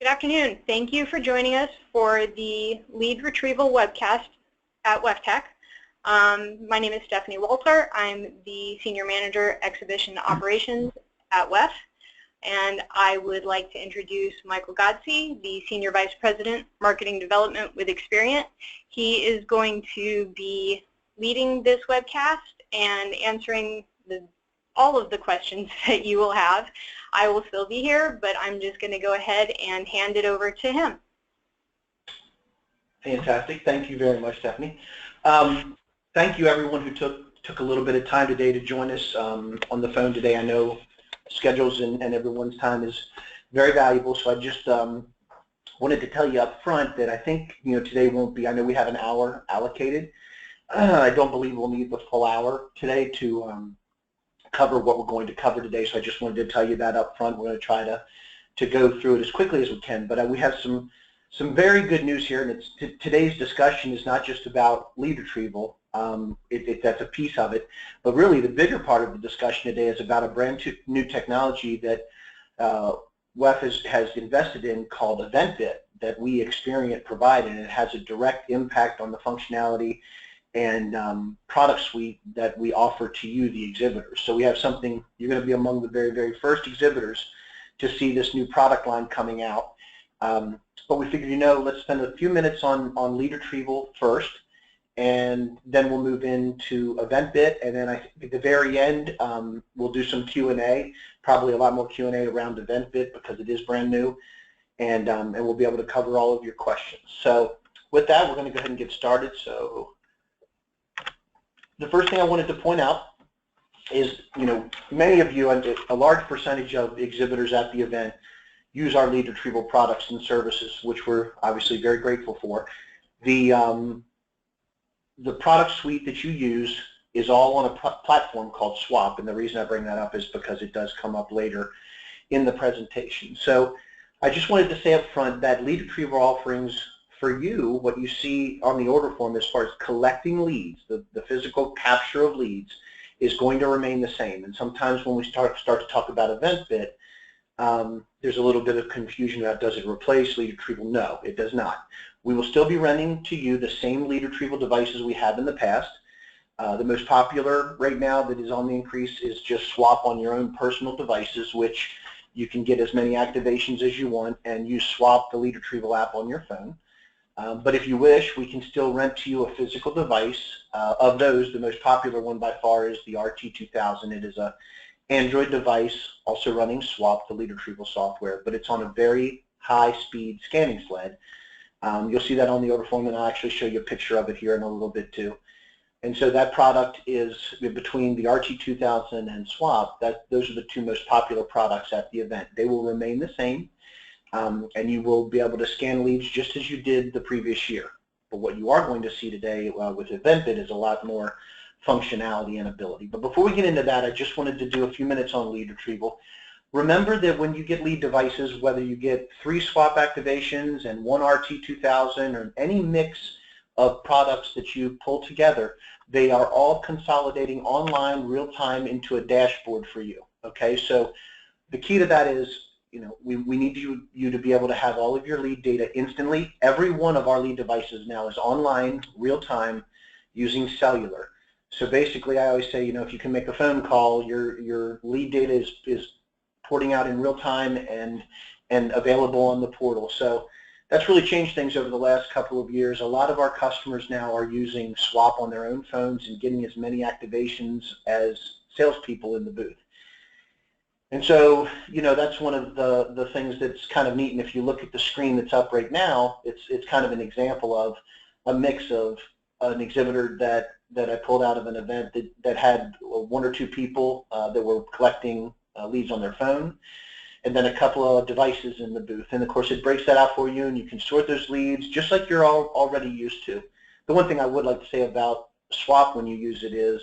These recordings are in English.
Good afternoon. Thank you for joining us for the lead retrieval webcast at WEFTEC. My name is Stephanie Walter. I'm the Senior Manager, Exhibition Operations at WEF, and I would like to introduce Michael Godsey, the Senior Vice President, Marketing Development with Experient. He is going to be leading this webcast and answering all of the questions that you will have. I will still be here, but I'm just going to go ahead and hand it over to him. Fantastic. Thank you very much, Stephanie. Thank you, everyone who took a little bit of time today to join us on the phone today. I know schedules and everyone's time is very valuable, so I just wanted to tell you up front that I think today won't be. I know we have an hour allocated. I don't believe we'll need the full hour today to cover what we're going to cover today, so I just wanted to tell you that up front. We're going to try to go through it as quickly as we can, but we have some very good news here, and today's discussion is not just about lead retrieval. That's a piece of it, but really the bigger part of the discussion today is about a brand new technology that WEF has invested in called EventBit that we Experient provide, and it has a direct impact on the functionality and product suite that we offer to you, the exhibitors. So we have something, you're going to be among the very, very first exhibitors to see this new product line coming out. But we figured, let's spend a few minutes on lead retrieval first, and then we'll move into EventBit, and then I think at the very end we'll do some Q&A, probably a lot more Q&A around EventBit because it is brand new, and we'll be able to cover all of your questions. So with that, we're going to go ahead and get started. So the first thing I wanted to point out is, many of you, a large percentage of exhibitors at the event use our lead retrieval products and services, which we're obviously very grateful for. The product suite that you use is all on a platform called Swap, and the reason I bring that up is because it does come up later in the presentation. So I just wanted to say up front that lead retrieval offerings for you, what you see on the order form as far as collecting leads, the physical capture of leads, is going to remain the same. And sometimes when we start to talk about EventBit, there's a little bit of confusion about, does it replace lead retrieval? No, it does not. We will still be renting to you the same lead retrieval devices we have in the past. The most popular right now that is on the increase is just Swap on your own personal devices, which you can get as many activations as you want and use Swap, the lead retrieval app, on your phone. But if you wish, we can still rent to you a physical device. Of those, the most popular one by far is the RT2000. It is an Android device, also running Swap, the lead retrieval software, but it's on a very high-speed scanning sled. You'll see that on the order form, and I'll actually show you a picture of it here in a little bit too. And so that product is between the RT2000 and Swap. Those are the two most popular products at the event. They will remain the same. And you will be able to scan leads just as you did the previous year. But what you are going to see today with EventBit is a lot more functionality and ability. But before we get into that, I just wanted to do a few minutes on lead retrieval. Remember that when you get lead devices, whether you get 3 Swap activations and 1 RT2000 or any mix of products that you pull together, they are all consolidating online real-time into a dashboard for you. Okay, so the key to that is, we need you to be able to have all of your lead data instantly. Every one of our lead devices now is online, real-time, using cellular. So basically, I always say, if you can make a phone call, your lead data is porting out in real-time and available on the portal. So that's really changed things over the last couple of years. A lot of our customers now are using Swap on their own phones and getting as many activations as salespeople in the booth. And so, that's one of the things that's kind of neat. And if you look at the screen that's up right now, it's kind of an example of a mix of an exhibitor that I pulled out of an event that had 1 or 2 people that were collecting leads on their phone, and then a couple of devices in the booth. And of course, it breaks that out for you, and you can sort those leads just like you're already used to. The one thing I would like to say about Swap when you use it is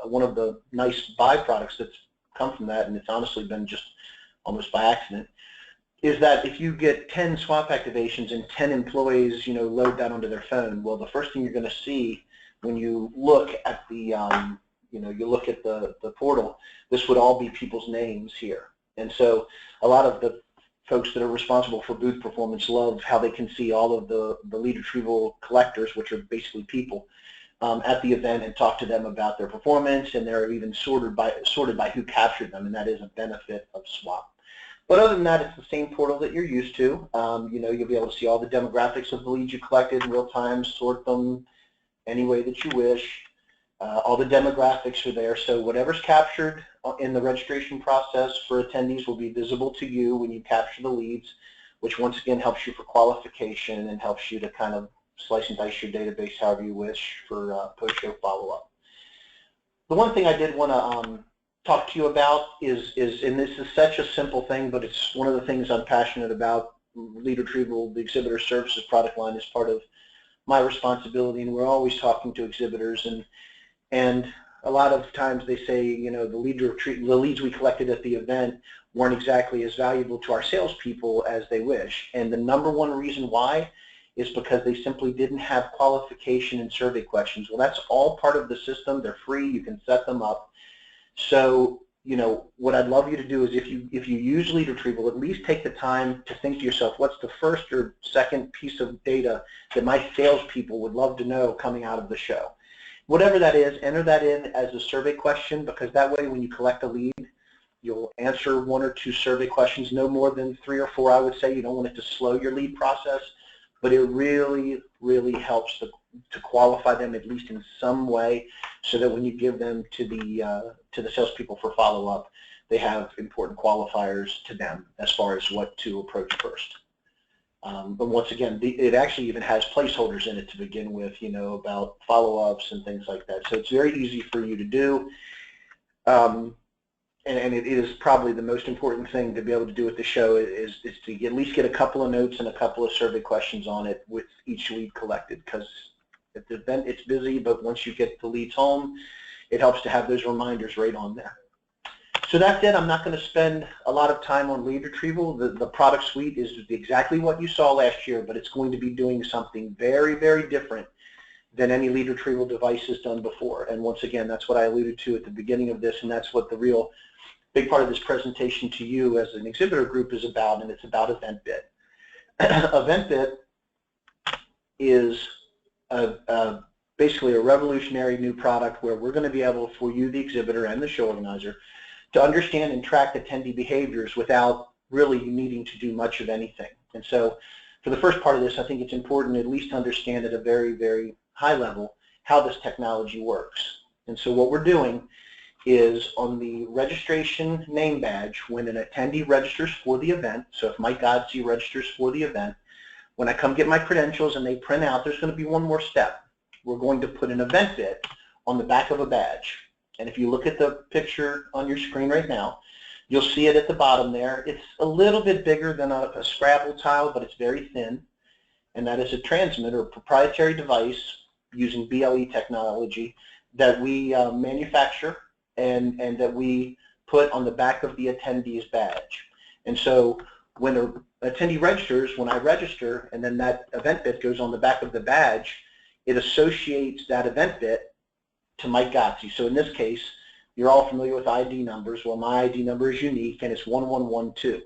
one of the nice byproducts that's come from that, and it's honestly been just almost by accident, is that if you get 10 Swap activations and 10 employees, load that onto their phone, well, the first thing you're going to see when you look at the, you look at the portal, this would all be people's names here. And so a lot of the folks that are responsible for booth performance love how they can see all of the lead retrieval collectors, which are basically people, at the event and talk to them about their performance, and they're even sorted by who captured them, and that is a benefit of SWAP. But other than that, it's the same portal that you're used to. You'll be able to see all the demographics of the leads you collected in real time, sort them any way that you wish. All the demographics are there, so whatever's captured in the registration process for attendees will be visible to you when you capture the leads, which once again helps you for qualification and helps you to kind of slice and dice your database however you wish for post-show follow-up. The one thing I did want to talk to you about is, and this is such a simple thing, but it's one of the things I'm passionate about. Lead Retrieval, the Exhibitor Services product line, is part of my responsibility, and we're always talking to exhibitors, and a lot of times they say, the leads we collected at the event weren't exactly as valuable to our salespeople as they wish, and the number one reason why is because they simply didn't have qualification and survey questions. Well, that's all part of the system. They're free. You can set them up. So, what I'd love you to do is if you use lead retrieval, at least take the time to think to yourself, what's the first or second piece of data that my salespeople would love to know coming out of the show? Whatever that is, enter that in as a survey question, because that way when you collect a lead, you'll answer 1 or 2 survey questions, no more than 3 or 4, I would say. You don't want it to slow your lead process, but it really, really helps to qualify them at least in some way, so that when you give them to the salespeople for follow-up, they have important qualifiers to them as far as what to approach first. But once again, it actually even has placeholders in it to begin with, about follow-ups and things like that. So it's very easy for you to do. And it is probably the most important thing to be able to do at the show is to at least get a couple of notes and a couple of survey questions on it with each lead collected, because at the event it's busy, but once you get the leads home, it helps to have those reminders right on there. So that's it. I'm not going to spend a lot of time on lead retrieval. The product suite is exactly what you saw last year, but it's going to be doing something very, very different than any lead retrieval device has done before. And once again, that's what I alluded to at the beginning of this, and that's what the real big part of this presentation to you as an exhibitor group is about, and it's about EventBit. EventBit is basically a revolutionary new product where we're going to be able, for you, the exhibitor and the show organizer, to understand and track attendee behaviors without really needing to do much of anything. And so for the first part of this, I think it's important at least to understand at a very, very high level how this technology works. And so what we're doing is on the registration name badge, when an attendee registers for the event, so if Mike Godsey registers for the event, when I come get my credentials and they print out, there's going to be one more step. We're going to put an EventBit on the back of a badge. And if you look at the picture on your screen right now, you'll see it at the bottom there. It's a little bit bigger than a Scrabble tile, but it's very thin. And that is a transmitter, a proprietary device using BLE technology that we manufacture and that we put on the back of the attendee's badge. And so when an attendee registers, when I register, and then that EventBit goes on the back of the badge, it associates that EventBit to Mike Godsey. So in this case, you're all familiar with ID numbers. Well, my ID number is unique, and it's 1112.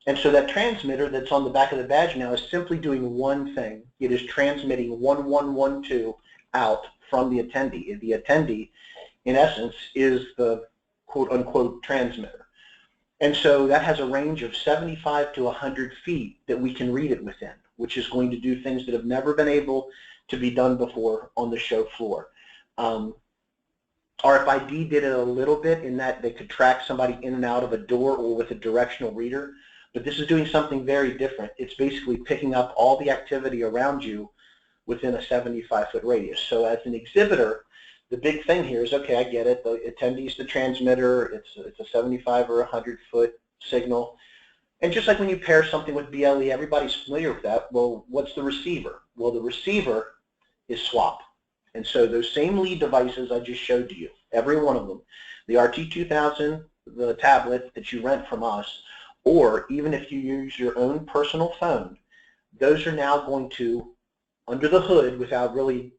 And so that transmitter that's on the back of the badge now is simply doing one thing. It is transmitting 1112 out from the attendee. The attendee, in essence, is the quote-unquote transmitter. And so that has a range of 75 to 100 feet that we can read it within, which is going to do things that have never been able to be done before on the show floor. RFID did it a little bit in that they could track somebody in and out of a door or with a directional reader, but this is doing something very different. It's basically picking up all the activity around you within a 75-foot radius. So as an exhibitor, the big thing here is, okay, I get it, the attendee's the transmitter, it's a 75 or 100-foot signal. And just like when you pair something with BLE, everybody's familiar with that. Well, what's the receiver? Well, the receiver is SWAP. And so those same lead devices I just showed to you, every one of them, the RT2000, the tablet that you rent from us, or even if you use your own personal phone, those are now going to, under the hood, without really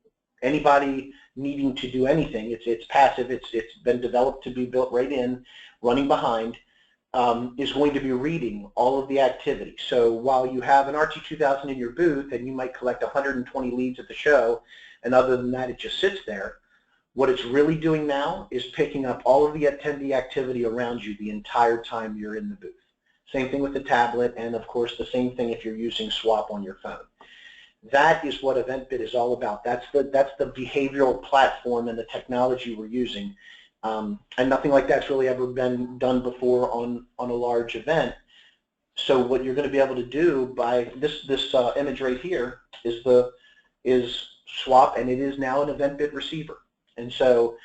anybody needing to do anything, it's passive, it's been developed to be built right in, running behind, is going to be reading all of the activity. So while you have an RT2000 in your booth and you might collect 120 leads at the show, and other than that it just sits there, what it's really doing now is picking up all of the attendee activity around you the entire time you're in the booth. Same thing with the tablet, and of course the same thing if you're using Swap on your phone. That is what EventBit is all about. That's the behavioral platform and the technology we're using. And nothing like that's really ever been done before on a large event. So what you're going to be able to do by this image right here is Swap, and it is now an EventBit receiver. And so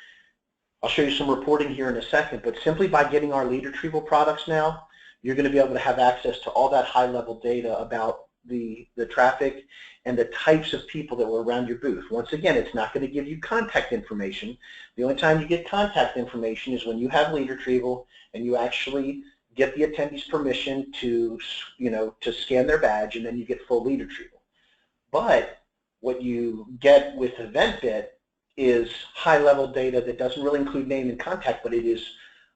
I'll show you some reporting here in a second, but simply by getting our lead retrieval products now, you're going to be able to have access to all that high-level data about the traffic and the types of people that were around your booth. Once again, it's not going to give you contact information. The only time you get contact information is when you have lead retrieval and you actually get the attendee's permission to, to scan their badge, and then you get full lead retrieval. But what you get with EventBit is high-level data that doesn't really include name and contact, but it is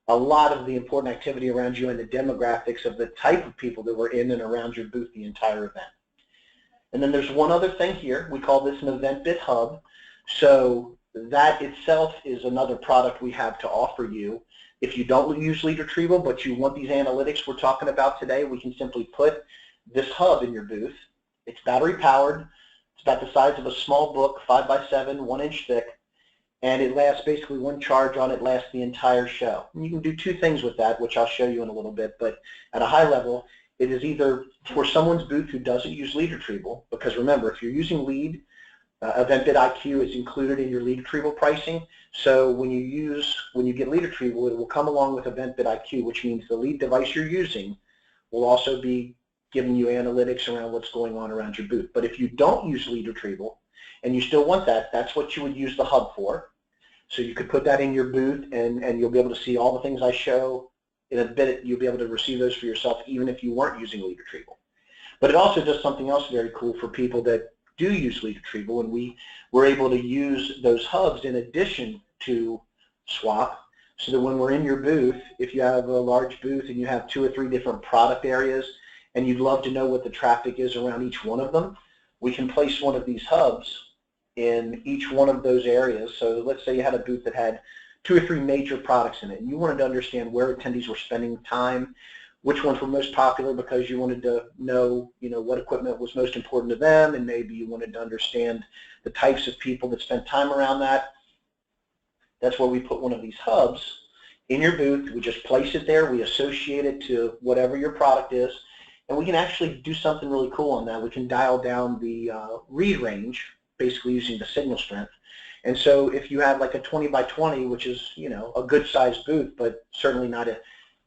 a lot of the important activity around you and the demographics of the type of people that were in and around your booth the entire event. And then there's one other thing here. We call this an EventBit Hub. So that itself is another product we have to offer you. If you don't use lead retrieval, but you want these analytics we're talking about today, we can simply put this hub in your booth. It's battery powered. It's about the size of a small book, 5x7, 1 inch thick. And it lasts basically one charge on it lasts the entire show. And you can do two things with that, which I'll show you in a little bit. But at a high level, it is either for someone's booth who doesn't use lead retrieval, because remember, if you're using lead, EventBit IQ is included in your lead retrieval pricing. So when you get lead retrieval, it will come along with EventBit IQ, which means the lead device you're using will also be giving you analytics around what's going on around your booth. But if you don't use lead retrieval and you still want that, that's what you would use the hub for. So you could put that in your booth, and you'll be able to see all the things I show in a bit. You'll be able to receive those for yourself even if you weren't using lead retrieval. But it also does something else very cool for people that do use lead retrieval, and we're able to use those hubs in addition to Swap, so that when we're in your booth, if you have a large booth and you have 2 or 3 different product areas and you'd love to know what the traffic is around each one of them, we can place one of these hubs in each one of those areas. So let's say you had a booth that had 2 or 3 major products in it, and you wanted to understand where attendees were spending time, which ones were most popular because you wanted to know, what equipment was most important to them, and maybe you wanted to understand the types of people that spent time around that. That's where we put one of these hubs in your booth. We just place it there. We associate it to whatever your product is, and we can actually do something really cool on that. We can dial down the read range, basically using the signal strength. And so if you have like a 20 by 20, which is, a good sized booth, but certainly not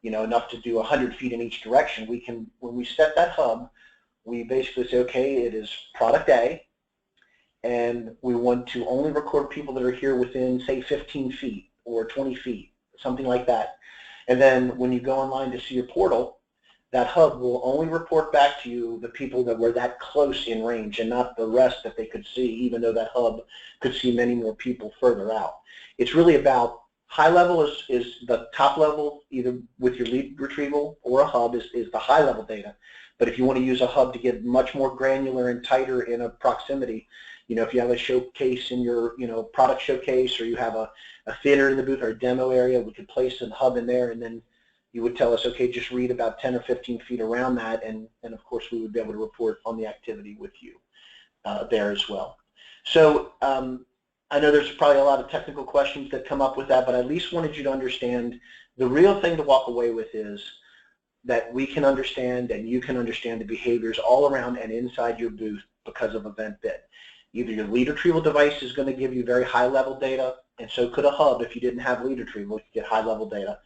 enough to do 100 feet in each direction, we can, when we set that hub, we basically say, okay, it is product A, and we want to only record people that are here within, say, 15 feet or 20 feet, something like that. And then when you go online to see your portal, that hub will only report back to you the people that were that close in range and not the rest that they could see, even though that hub could see many more people further out. It's really about high level is the top level, either with your lead retrieval or a hub is the high level data. But if you want to use a hub to get much more granular and tighter in a proximity, if you have a showcase in your product showcase, or you have a theater in the booth or a demo area, we could place a hub in there, and then you would tell us, okay, just read about 10 or 15 feet around that, and of course we would be able to report on the activity with you there as well. So I know there's probably a lot of technical questions that come up with that, but I at least wanted you to understand the real thing to walk away with is that we can understand and you can understand the behaviors all around and inside your booth because of EventBit. Either your lead retrieval device is going to give you very high level data, and so could a hub. If you didn't have lead retrieval, you could get high level data.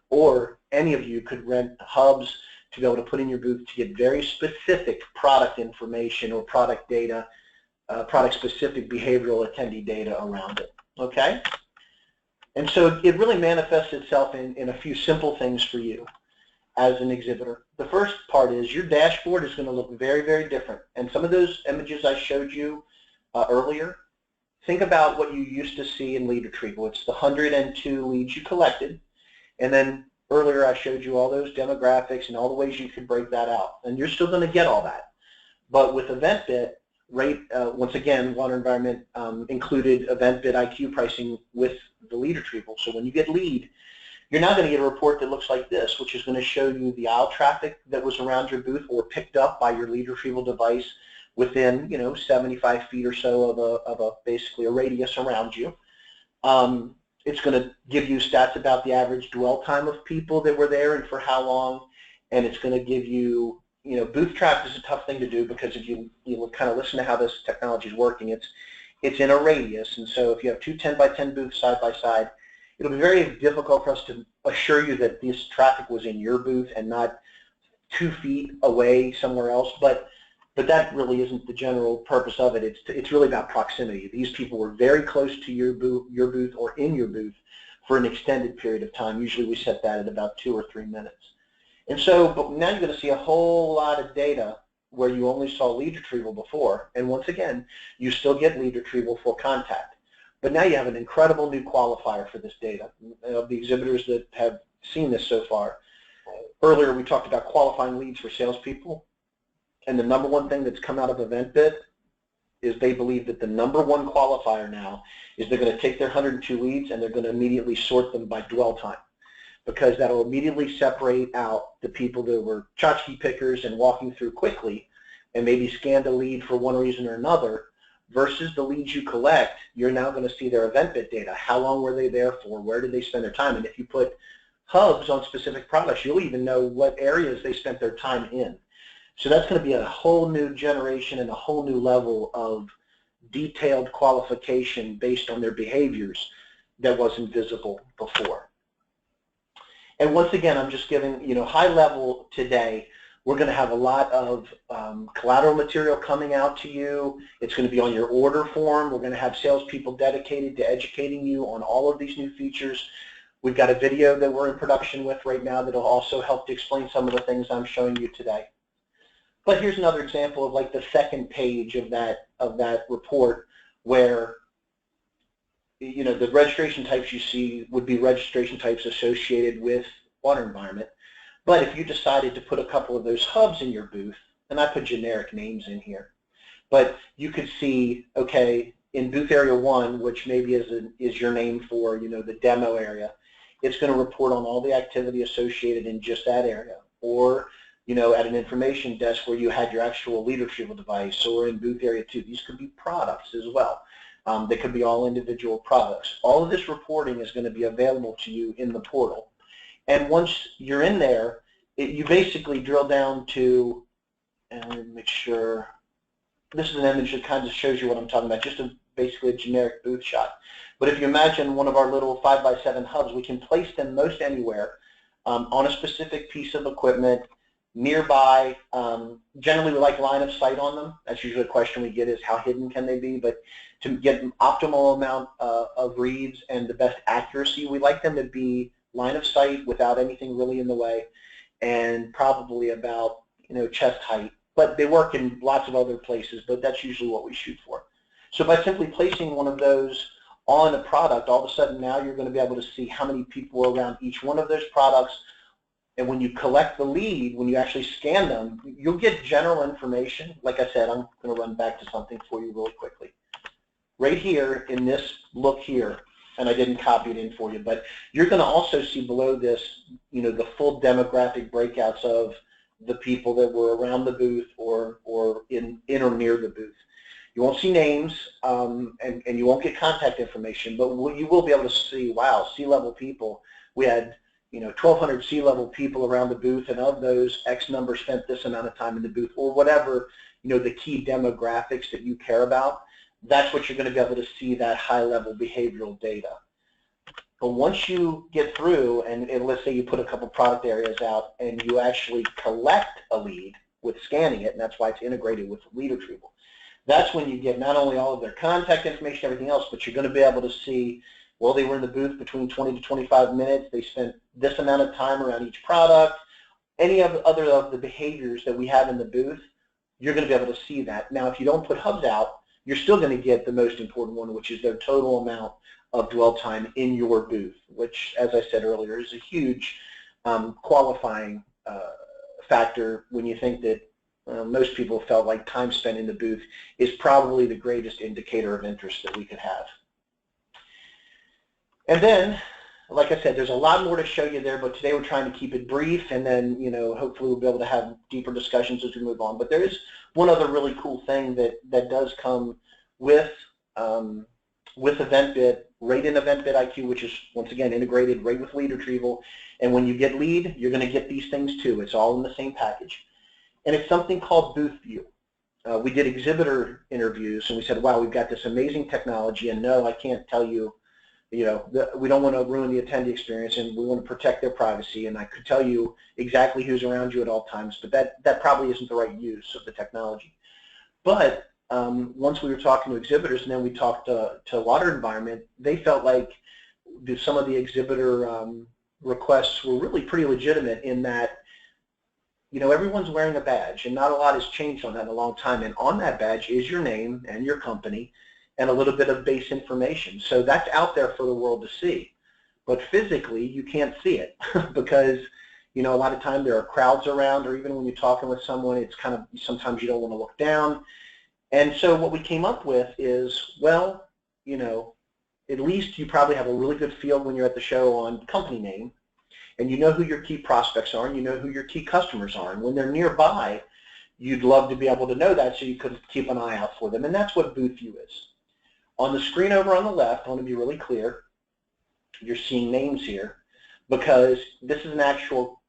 Or any of you could rent hubs to be able to put in your booth to get very specific product information or product data, product-specific behavioral attendee data around it, okay? And so it really manifests itself in a few simple things for you as an exhibitor. The first part is your dashboard is going to look very, very different. And some of those images I showed you earlier, think about what you used to see in lead retrieval. It's the 102 leads you collected, and then Earlier I showed you all those demographics and all the ways you could break that out, and you're still going to get all that. But with EventBit, once again, Water Environment included EventBit IQ pricing with the lead retrieval. So when you get lead, you're now going to get a report that looks like this, which is going to show you the aisle traffic that was around your booth or picked up by your lead retrieval device within, 75 feet or so of basically a radius around you. It's going to give you stats about the average dwell time of people that were there and for how long, and it's going to give you, booth track is a tough thing to do because if you kind of listen to how this technology is working, it's in a radius, and so if you have two 10 by 10 booths side by side, it'll be very difficult for us to assure you that this traffic was in your booth and not 2 feet away somewhere else, but that really isn't the general purpose of it. It's really about proximity. These people were very close to your booth or in your booth for an extended period of time. Usually we set that at about 2 or 3 minutes. And so, but now you're going to see a whole lot of data where you only saw lead retrieval before, and once again, you still get lead retrieval for contact. But now you have an incredible new qualifier for this data. Of the exhibitors that have seen this so far, earlier we talked about qualifying leads for salespeople, and the number one thing that's come out of EventBit is they believe that the number one qualifier now is they're going to take their 102 leads and they're going to immediately sort them by dwell time, because that will immediately separate out the people that were tchotchke pickers and walking through quickly and maybe scanned a lead for one reason or another, versus the leads you collect. You're now going to see their EventBit data. How long were they there for? Where did they spend their time? And if you put hubs on specific products, you'll even know what areas they spent their time in. So that's going to be a whole new generation and a whole new level of detailed qualification based on their behaviors that wasn't visible before. And once again, I'm just giving, high level today. We're going to have a lot of collateral material coming out to you. It's going to be on your order form. We're going to have salespeople dedicated to educating you on all of these new features. We've got a video that we're in production with right now that will also help to explain some of the things I'm showing you today. But here's another example of like the second page of that report where, the registration types you see would be registration types associated with water environment. But if you decided to put a couple of those hubs in your booth, and I put generic names in here, but you could see, okay, in booth area 1, which maybe is your name for, the demo area, it's going to report on all the activity associated in just that area. Or, at an information desk where you had your actual lead retrieval device, or in booth area 2. These could be products as well. They could be all individual products. All of this reporting is going to be available to you in the portal. And once you're in there, you basically drill down to, and make sure, this is an image that kind of shows you what I'm talking about, just basically a generic booth shot. But if you imagine one of our little 5x7 hubs, we can place them most anywhere on a specific piece of equipment, nearby. Generally we like line of sight on them. That's usually a question we get, is how hidden can they be? But to get an optimal amount of reads and the best accuracy, we like them to be line of sight without anything really in the way, and probably about chest height. But they work in lots of other places, but that's usually what we shoot for. So by simply placing one of those on a product, all of a sudden now you're going to be able to see how many people are around each one of those products. And when you collect the lead, when you actually scan them, you'll get general information. Like I said, I'm going to run back to something for you really quickly. Right here in this look here, and I didn't copy it in for you, but you're going to also see below this, the full demographic breakouts of the people that were around the booth or in or near the booth. You won't see names, and you won't get contact information, but you will be able to see, wow, C-level people. We had 1,200 C-level people around the booth, and of those, X number spent this amount of time in the booth, or whatever, the key demographics that you care about. That's what you're going to be able to see, that high-level behavioral data. But once you get through, and let's say you put a couple product areas out, and you actually collect a lead with scanning it, and that's why it's integrated with lead retrieval, that's when you get not only all of their contact information, everything else, but you're going to be able to see, well, they were in the booth between 20 to 25 minutes, they spent this amount of time around each product, any of the behaviors that we have in the booth, you're going to be able to see that. Now, if you don't put hubs out, you're still going to get the most important one, which is their total amount of dwell time in your booth, which, as I said earlier, is a huge qualifying factor when you think that most people felt like time spent in the booth is probably the greatest indicator of interest that we could have. And then, like I said, there's a lot more to show you there, but today we're trying to keep it brief, and then, you know, hopefully we'll be able to have deeper discussions as we move on. But there is one other really cool thing that does come with EventBit, right in EventBit IQ, which is, once again, integrated right with lead retrieval. And when you get lead, you're going to get these things too. It's all in the same package. And it's something called Booth View. We did exhibitor interviews, and we said, wow, we've got this amazing technology, and no, I can't tell you, you know, we don't want to ruin the attendee experience, and we want to protect their privacy, and I could tell you exactly who's around you at all times, but that probably isn't the right use of the technology. But once we were talking to exhibitors, and then we talked to Water Environment, they felt like some of the exhibitor requests were really pretty legitimate in that, you know, everyone's wearing a badge, and not a lot has changed on that in a long time, and on that badge is your name and your company and a little bit of base information. So that's out there for the world to see. But physically, you can't see it because, you know, a lot of time there are crowds around, or even when you're talking with someone, it's kind of, sometimes you don't want to look down. And so what we came up with is, well, you know, at least you probably have a really good feel when you're at the show on company name, and you know who your key prospects are, and you know who your key customers are. And when they're nearby, you'd love to be able to know that so you could keep an eye out for them. And that's what Booth View is. On the screen over on the left, I want to be really clear, you're seeing names here because this is an actual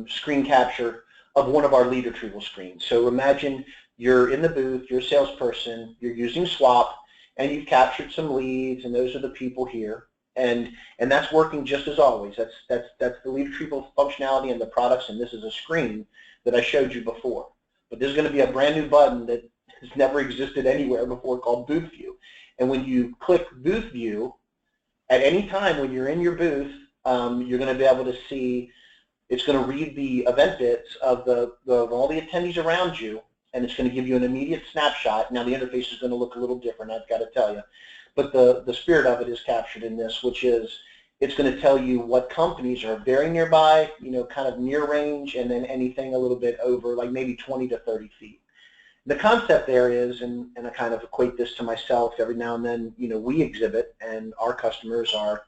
screen capture of one of our lead retrieval screens. So imagine you're in the booth, you're a salesperson, you're using SWAP, and you've captured some leads, and those are the people here. And that's working just as always. That's the lead retrieval functionality and the products, and this is a screen that I showed you before. But there's going to be a brand new button that has never existed anywhere before called Booth View. And when you click Booth View, at any time when you're in your booth, you're going to be able to see, it's going to read the event bits of all the attendees around you, and it's going to give you an immediate snapshot. Now the interface is going to look a little different, I've got to tell you. But the spirit of it is captured in this, which is it's going to tell you what companies are very nearby, you know, kind of near range, and then anything a little bit over, like maybe 20 to 30 feet. The concept there is, and I kind of equate this to myself every now and then, you know, we exhibit, and our customers are,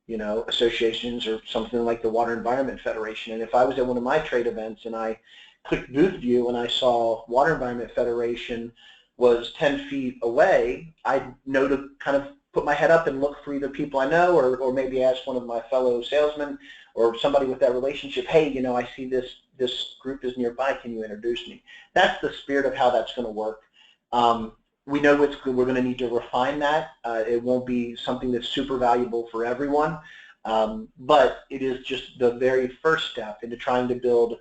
you know, associations or something like the Water Environment Federation. And if I was at one of my trade events and I clicked Booth View and I saw Water Environment Federation was 10 feet away, I'd know to kind of put my head up and look for either people I know, or maybe ask one of my fellow salesmen or somebody with that relationship, hey, you know, I see this group is nearby, can you introduce me? That's the spirit of how that's going to work. We know we're going to need to refine that. It won't be something that's super valuable for everyone, but it is just the very first step into trying to build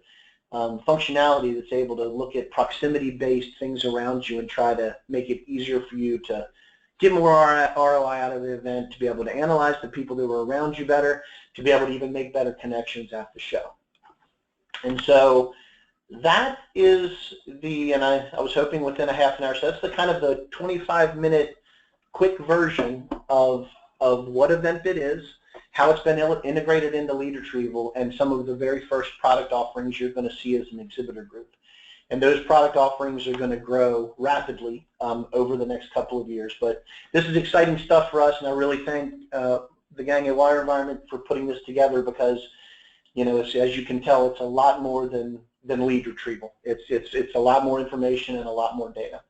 functionality that's able to look at proximity-based things around you and try to make it easier for you to get more ROI out of the event, to be able to analyze the people that were around you better, to be able to even make better connections at the show. And so that is and I was hoping within a half an hour, so that's the kind of the 25-minute quick version of what EventBit is, how it's been integrated into lead retrieval, and some of the very first product offerings you're going to see as an exhibitor group. And those product offerings are going to grow rapidly over the next couple of years. But this is exciting stuff for us, and I really thank the gang at Water Environment for putting this together because, you know, as you can tell, it's a lot more than lead retrieval. It's a lot more information and a lot more data.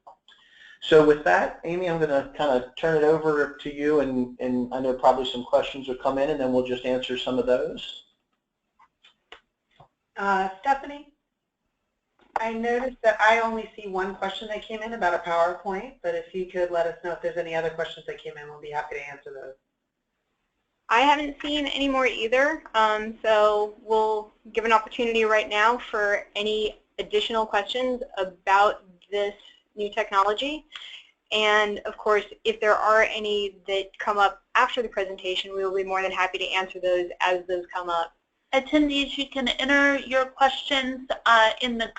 So with that, Amy, I'm going to kind of turn it over to you, and I know probably some questions will come in, and then we'll just answer some of those. Stephanie, I noticed that I only see one question that came in about a PowerPoint, but if you could let us know if there's any other questions that came in, we'll be happy to answer those. I haven't seen any more either, so we'll give an opportunity right now for any additional questions about this new technology. And of course, if there are any that come up after the presentation, we will be more than happy to answer those as those come up. Attendees, you can enter your questions in the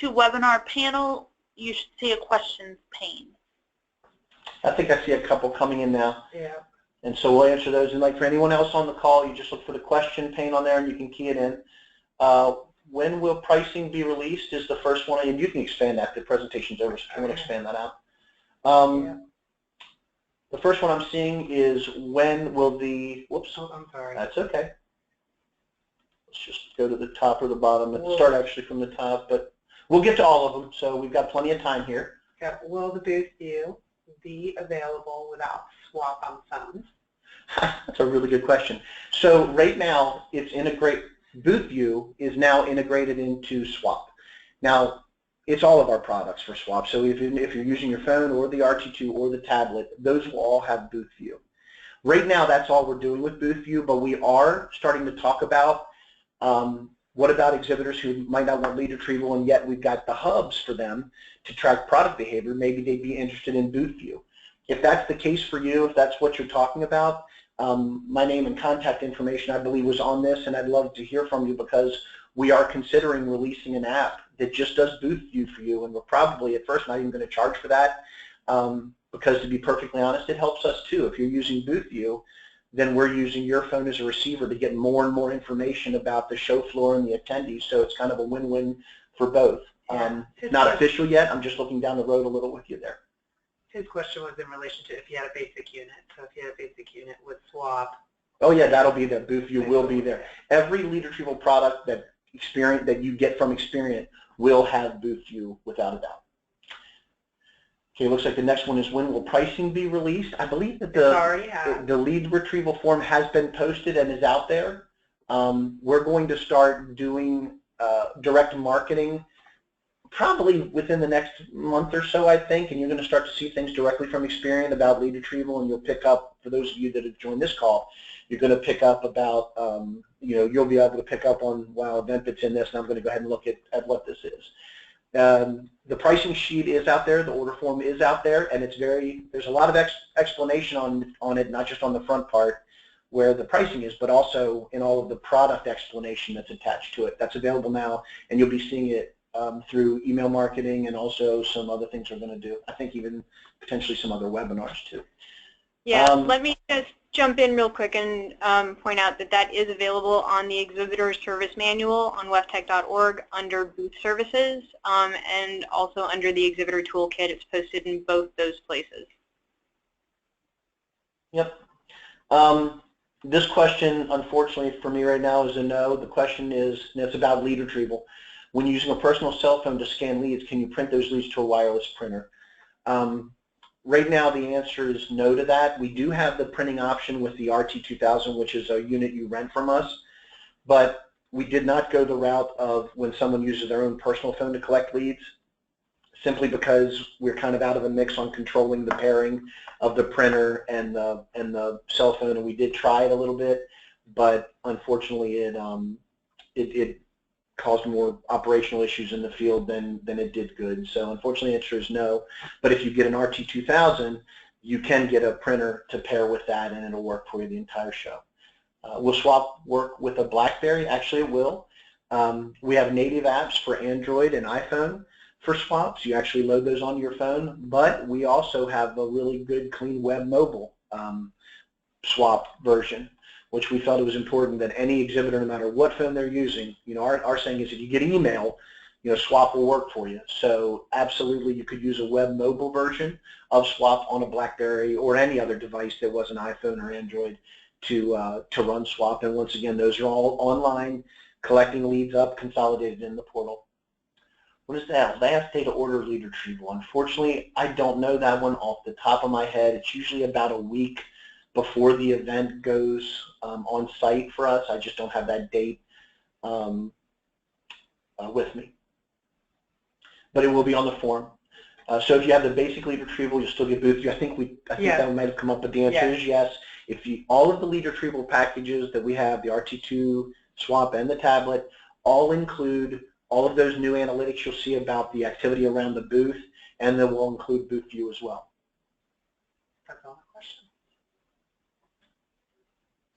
GoToWebinar panel. You should see a questions pane. I think I see a couple coming in now. Yeah. And so we'll answer those. And like for anyone else on the call, you just look for the question pane on there and you can key it in. When will pricing be released is the first one, and you can expand that. The presentation's over, so if you want to expand that out. The first one I'm seeing is when will the, whoops, I'm sorry. That's okay. Let's just go to the top or the bottom. Let's start actually from the top, but we'll get to all of them, so we've got plenty of time here. Yeah. Will the booth view be available without swap on phones? That's a really good question. So right now, it's integrate. Booth view is now integrated into Swap. Now, it's all of our products for Swap. So if you're using your phone or the RT2 or the tablet, those will all have booth view. Right now, that's all we're doing with booth view, but we are starting to talk about what about exhibitors who might not want lead retrieval, and yet we've got the hubs for them to track product behavior. Maybe they'd be interested in booth view. If that's the case for you, if that's what you're talking about, my name and contact information, I believe, was on this, and I'd love to hear from you because we are considering releasing an app that just does booth view for you, and we're probably at first not even going to charge for that because, to be perfectly honest, it helps us too. If you're using booth view, then we're using your phone as a receiver to get more and more information about the show floor and the attendees, so it's kind of a win-win for both. Not official yet. I'm just looking down the road a little with you there. His question was in relation to if you had a basic unit. So if you had a basic unit with swap. Oh yeah, that'll be there. Booth view will be there. Every lead retrieval product that you get from Experient will have booth view without a doubt. Okay, looks like the next one is when will pricing be released? I believe that the lead retrieval form has been posted and is out there. We're going to start doing direct marketing probably within the next month or so, I think, and you're going to start to see things directly from Experient about lead retrieval, and you'll pick up, for those of you that have joined this call, you're going to pick up about, you'll be able to pick up on, wow, EventBit's in this, and I'm going to go ahead and look at what this is. The pricing sheet is out there, the order form is out there, and it's there's a lot of explanation on it, not just on the front part where the pricing is, but also in all of the product explanation that's attached to it. That's available now, and you'll be seeing it through email marketing and also some other things we're going to do. I think even potentially some other webinars too. Yeah, let me just jump in real quick and point out that that is available on the Exhibitor Service Manual on weftec.org under Booth Services and also under the Exhibitor Toolkit. It's posted in both those places. Yep. This question, unfortunately for me right now, is a no. The question is, and it's about lead retrieval. When using a personal cell phone to scan leads, can you print those leads to a wireless printer? Right now, the answer is no to that. We do have the printing option with the RT2000, which is a unit you rent from us, but we did not go the route of when someone uses their own personal phone to collect leads, simply because we're kind of out of the mix on controlling the pairing of the printer and the cell phone, and we did try it a little bit, but unfortunately it caused more operational issues in the field than it did good. So unfortunately the answer is no. But if you get an RT2000, you can get a printer to pair with that and it'll work for you the entire show. Will Swap work with a BlackBerry? Actually it will. We have native apps for Android and iPhone for Swap, so you actually load those onto your phone, but we also have a really good clean web mobile Swap version, which we felt it was important that any exhibitor, no matter what phone they're using, our saying is if you get email, Swap will work for you. So absolutely you could use a web mobile version of Swap on a BlackBerry or any other device that was an iPhone or Android to run Swap. And once again, those are all online, collecting leads up, consolidated in the portal. What is that? Last day to order lead retrieval. Unfortunately, I don't know that one off the top of my head. It's usually about a week before the event goes on site for us. I just don't have that date with me. But it will be on the form. So if you have the basic lead retrieval, you'll still get booth view. I think that might have come up, but the answer is yes. If all of the lead retrieval packages that we have, the RT2, Swap, and the tablet, all include all of those new analytics you'll see about the activity around the booth, and then we'll include booth view as well. That's all the questions.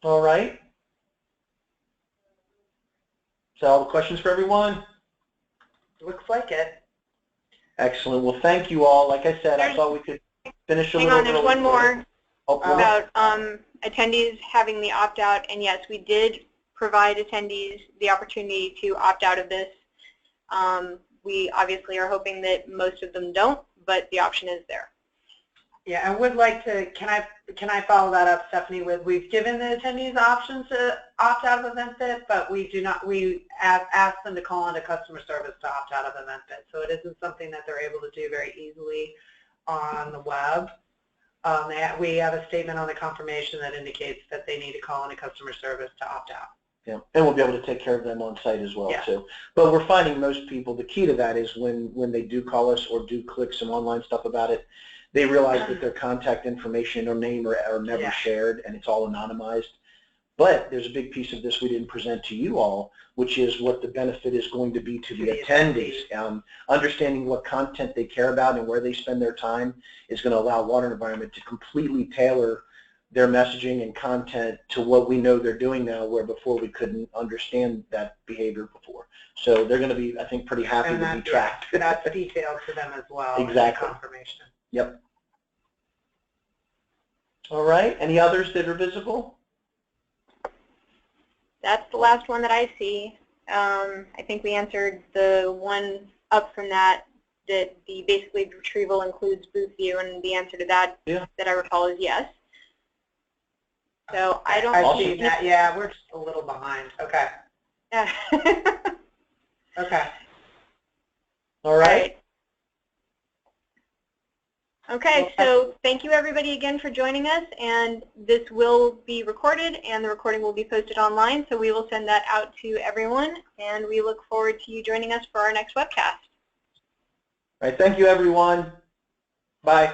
All right. Is that all the questions for everyone? Looks like it. Excellent. Well, thank you all. Like I said, I thought we could finish a little early. Hang on, there's one more about attendees having the opt-out, and yes, we did provide attendees the opportunity to opt out of this. We obviously are hoping that most of them don't, but the option is there. Yeah, I would like to, can I follow that up, Stephanie, with we've given the attendees options to opt out of EventFit, but we ask them to call into customer service to opt out of EventFit. So it isn't something that they're able to do very easily on the web. We have a statement on the confirmation that indicates that they need to call into customer service to opt out. Yeah, and we'll be able to take care of them on site as well, yeah. too. But we're finding most people, the key to that is when they do call us or do click some online stuff about it, they realize that their contact information or name are never yeah. shared, and it's all anonymized. But there's a big piece of this we didn't present to you all, which is what the benefit is going to be to the attendees. Understanding what content they care about and where they spend their time is going to allow Water and Environment to completely tailor their messaging and content to what we know they're doing now, where before we couldn't understand that behavior before. So they're going to be, I think, pretty happy to be tracked. That's detailed to them as well. Exactly. Confirmation. Yep. All right. Any others that are visible? That's the last one that I see. I think we answered the one up from that basically retrieval includes booth view, and the answer to that that I recall is yes. So I don't. I've seen that. Yeah, we're just a little behind. Okay. Yeah. Okay. All right. Okay, so thank you everybody again for joining us, and this will be recorded and the recording will be posted online, so we will send that out to everyone, and we look forward to you joining us for our next webcast. All right, thank you everyone. Bye.